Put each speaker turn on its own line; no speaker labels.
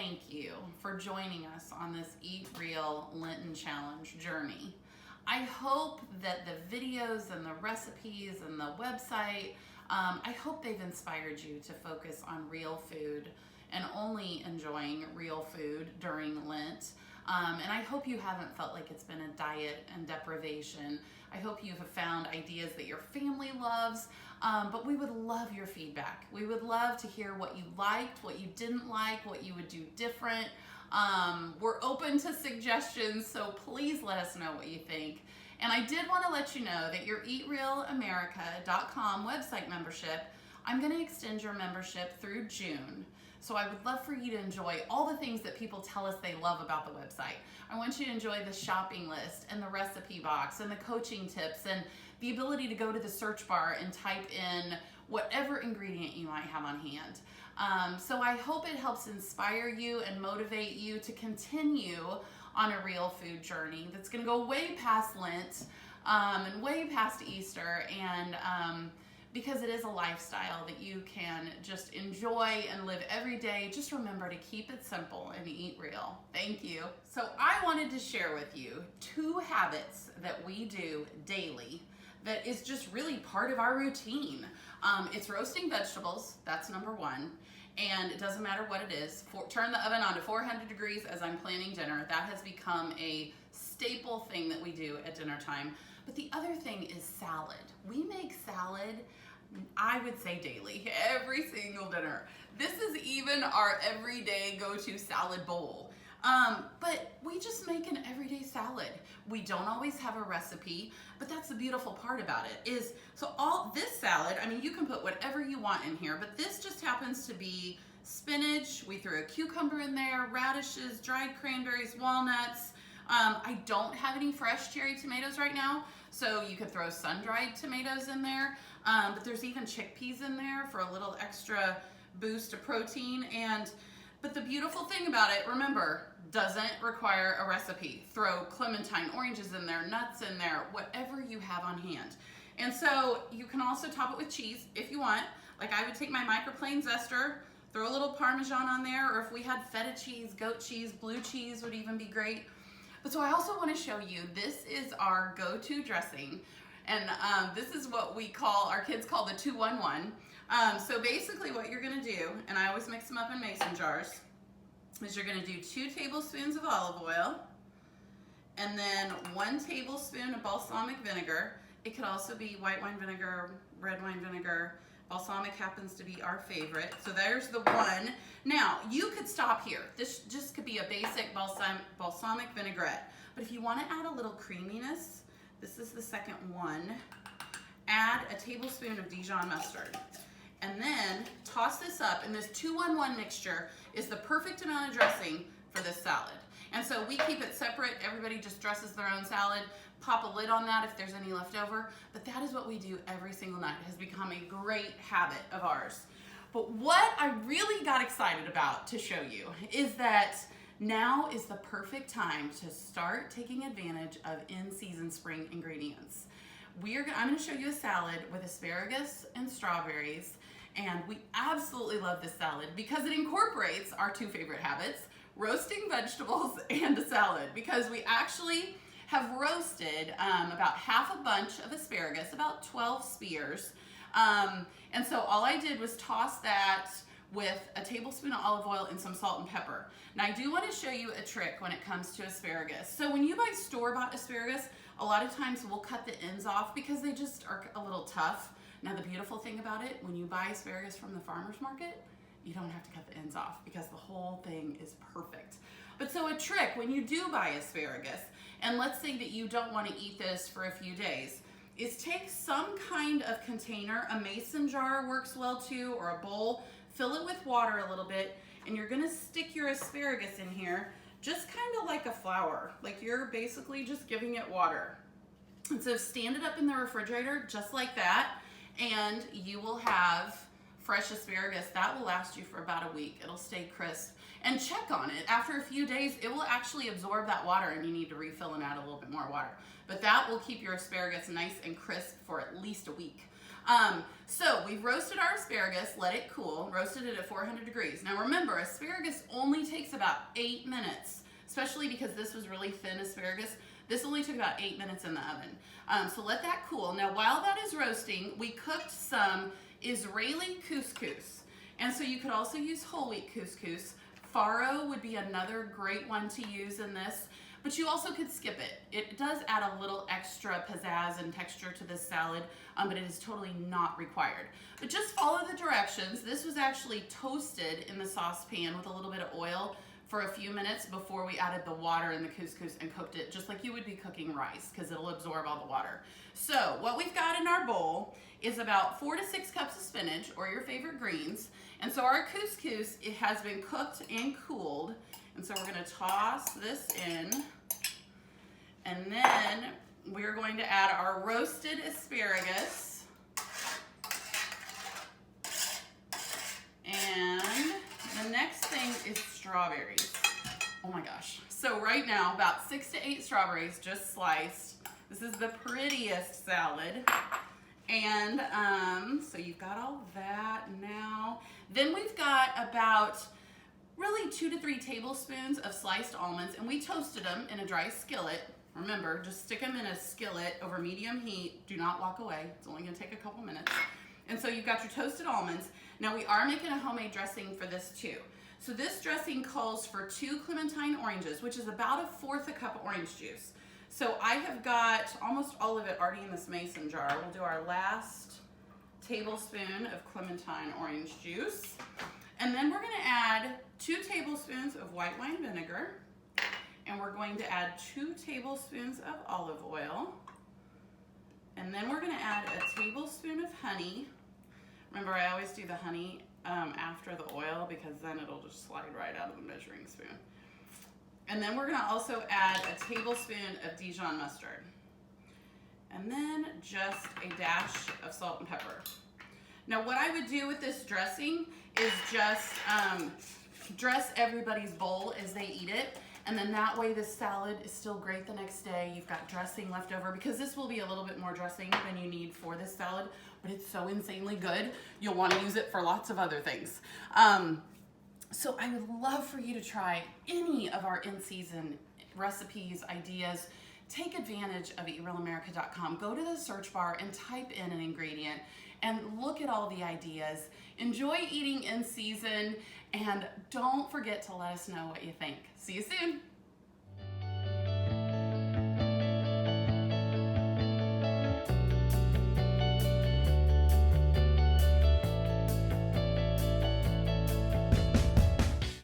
thank you for joining us on this Eat Real Lenten Challenge journey. I hope that the videos and the recipes and the website, I hope they've inspired you to focus on real food and only enjoying real food during Lent. And I hope you haven't felt like it's been a diet and deprivation. I hope you have found ideas that your family loves, but we would love your feedback. We would love to hear what you liked, what you didn't like, what you would do different. We're open to suggestions, so please let us know what you think. And I did want to let you know that your eatrealamerica.com website membership, I'm going to extend your membership through June. So I would love for you to enjoy all the things that people tell us they love about the website. I want you to enjoy the shopping list and the recipe box and the coaching tips and the ability to go to the search bar and type in whatever ingredient you might have on hand. So I hope it helps inspire you and motivate you to continue on a real food journey that's going to go way past Lent and way past Easter, and because it is a lifestyle that you can just enjoy and live every day. Just remember to keep it simple and eat real. Thank you. So I wanted to share with you 2 habits that we do daily that is just really part of our routine. It's roasting vegetables, that's number 1. And it doesn't matter what it is. Turn the oven on to 400 degrees as I'm planning dinner. That has become a staple thing that we do at dinner time. But the other thing is salad. We make salad, I would say daily, every single dinner. This is even our everyday go-to salad bowl. But we just make an everyday salad. We don't always have a recipe, but that's the beautiful part about it is, so all this salad, I mean, you can put whatever you want in here, but this just happens to be spinach. We threw a cucumber in there, radishes, dried cranberries, walnuts. I don't have any fresh cherry tomatoes right now, so you could throw sun-dried tomatoes in there, but there's even chickpeas in there for a little extra boost of protein. But the beautiful thing about it, remember, doesn't require a recipe. Throw clementine, oranges in there, nuts in there, whatever you have on hand. And so you can also top it with cheese if you want. Like I would take my microplane zester, throw a little Parmesan on there, or if we had feta cheese, goat cheese, blue cheese would even be great. But so I also want to show you, this is our go-to dressing. And this is what we call, our kids call the 2-1-1. So basically what you're gonna do, and I always mix them up in mason jars, is you're gonna do 2 tablespoons of olive oil, and then 1 tablespoon of balsamic vinegar. It could also be white wine vinegar, red wine vinegar. Balsamic happens to be our favorite. So there's the 1. Now, you could stop here. This just could be a basic balsamic vinaigrette. But if you wanna add a little creaminess, this is the second 1. Add a tablespoon of Dijon mustard. And then toss this up, and this 2-1-1 mixture is the perfect amount of dressing for this salad. And so we keep it separate. Everybody just dresses their own salad. Pop a lid on that if there's any left over. But that is what we do every single night. It has become a great habit of ours. But what I really got excited about to show you is that now is the perfect time to start taking advantage of in-season spring ingredients. I'm going to show you a salad with asparagus and strawberries, and we absolutely love this salad because it incorporates our 2 favorite habits, roasting vegetables and a salad, because we actually have roasted about half a bunch of asparagus, about 12 spears, and so all I did was toss that with a tablespoon of olive oil and some salt and pepper. Now I do want to show you a trick when it comes to asparagus. So when you buy store-bought asparagus, a lot of times we'll cut the ends off because they just are a little tough. Now the beautiful thing about it, when you buy asparagus from the farmer's market, you don't have to cut the ends off because the whole thing is perfect. But so a trick when you do buy asparagus, and let's say that you don't want to eat this for a few days, is take some kind of container. A mason jar works well too, or a bowl. Fill it with water a little bit, and you're gonna stick your asparagus in here just kind of like a flower, like you're basically just giving it water. And so stand it up in the refrigerator just like that, and you will have fresh asparagus that will last you for about a week. It'll stay crisp. and check on it. After a few days, it will actually absorb that water and you need to refill and add a little bit more water. But that will keep your asparagus nice and crisp for at least a week. So we've roasted our asparagus, let it cool, roasted it at 400 degrees. Now remember, asparagus only takes about 8 minutes, especially because this was really thin asparagus. This only took about 8 minutes in the oven. So let that cool. Now while that is roasting, we cooked some Israeli couscous. And so you could also use whole wheat couscous. Farro would be another great one to use in this, but you also could skip it. It does add a little extra pizzazz and texture to this salad, but it is totally not required. But just follow the directions. This was actually toasted in the saucepan with a little bit of oil for a few minutes before we added the water in the couscous and cooked it just like you would be cooking rice, because it'll absorb all the water. So what we've got in our bowl is about 4 to 6 cups of spinach, or your favorite greens. And so our couscous, it has been cooked and cooled. And so we're gonna toss this in. And then we're going to add our roasted asparagus. And the next thing is strawberries. Oh my gosh. So right now, about 6 to 8 strawberries just sliced. This is the prettiest salad. And so you've got all that now. Then we've got about really 2 to 3 tablespoons of sliced almonds, and we toasted them in a dry skillet. Remember, just stick them in a skillet over medium heat. Do not walk away. It's only gonna take a couple minutes. And so you've got your toasted almonds. Now we are making a homemade dressing for this too. So this dressing calls for 2 clementine oranges, which is about 1/4 cup of orange juice. So I have got almost all of it already in this mason jar. We'll do our last tablespoon of clementine orange juice. And then we're gonna add 2 tablespoons of white wine vinegar. And we're going to add 2 tablespoons of olive oil. And then we're gonna add a tablespoon of honey. Remember, I always do the honey after the oil, because then it'll just slide right out of the measuring spoon. And then we're gonna also add a tablespoon of Dijon mustard. And then just a dash of salt and pepper. Now what I would do with this dressing is just dress everybody's bowl as they eat it. And then that way the salad is still great the next day. You've got dressing left over, because this will be a little bit more dressing than you need for this salad, but it's so insanely good. You'll want to use it for lots of other things. So I would love for you to try any of our in-season recipes, ideas. Take advantage of eatrealamerica.com. Go to the search bar and type in an ingredient and look at all the ideas. Enjoy eating in season, and don't forget to let us know what you think. See you soon.